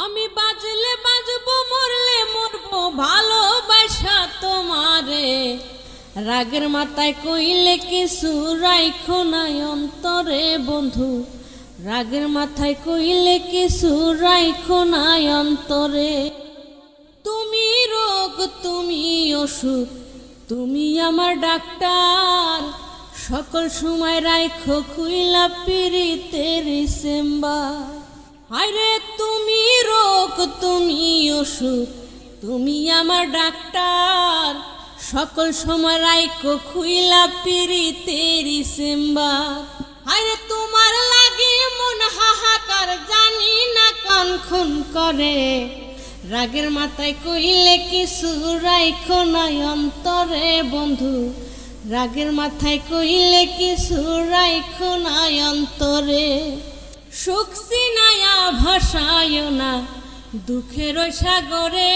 আমি বাজলে বাজবো মরলে মরবো ভালোবাসা তোমারে। রাগের মাথায় কইলে কিছু রাইখো নাই অন্তরে বন্ধু। রাগের মাথায় কইলে কিছু রাইখো নাই অন্তরে। তুমি রোগ তুমি ওষুধ তুমি আমার ডাক্তার। সকল সময় রাইখো খুইলা পিরিতের চেম্বার। হায়রে তুমি রোগ তুমি ওষুধ তুমি আমার ডাক্তার। সকল সময় রাইখো খুইলা পিরিতের চেম্বার। হায়রে তোমার লাগে মন হাহাকার জানি না কান খুন করে। রাগের মাথায় কইলে কিছু রাইখো নাই অন্তরে বন্ধু। রাগের মাথায় কইলে কিছু রাইখো নাই অন্তরে। সুখ চিনায়া ভাসায় না দুঃখের সাগরে।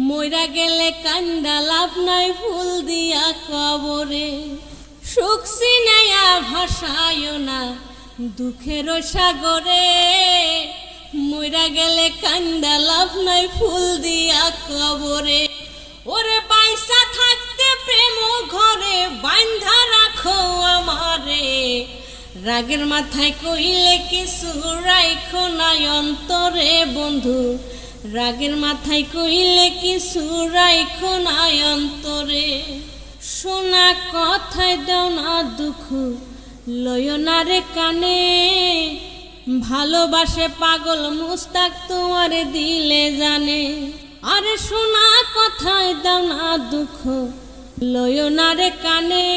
মইরা গেলে কান্দা লাভ নাই ফুল দিয়া কবরে। সুখ চিনায়া ভাসায় না দুঃখের সাগরে। মইরা গেলে কান্দা লাভ নাই ফুল দিয়া কবরে। ওরে বাইসা থাকতে প্রেম ঘরে বান্ধা রাখো আমারে। রাগের মাথায় কইলে কিছু রাইখো নাই অন্তরে বন্ধু। রাগের মাথায় কইলে কিছু রাইখো নাই অন্তরে। শোনা কথায় দাও না দুঃখ লয় না রে কানে। ভালোবাসে পাগল মুস্তাক তোমার দিলে জানে। আরে শোনা কথায় দাও না দুঃখ লয় না রে কানে।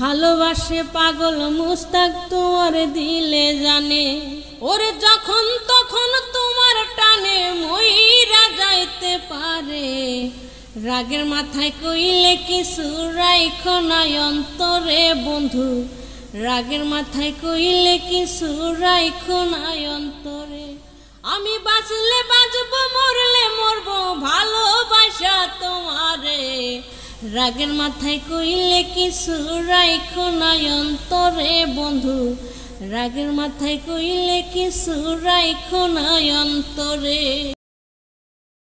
ভালোবাসে পাগল মুস্তাক তোমার দিলে জানে। ওরে যখন তখন তোমার টানে মইরা যাইতে পারে। রাগের মাথায় কইলে কিছু রাইখো নাই অন্তরে বন্ধু। রাগের মাথায় কইলে কিছু রাইখো নাই অন্তরে। আমি বাঁচলে বাঁচবো মরলে মরবো ভালোবাসা তোমারে। রাগের মাথায় কইলে কিছু রাইখো নাই অন্তরে বন্ধু। রাগের মাথায় কইলে কিছু রাইখো নাই অন্তরে।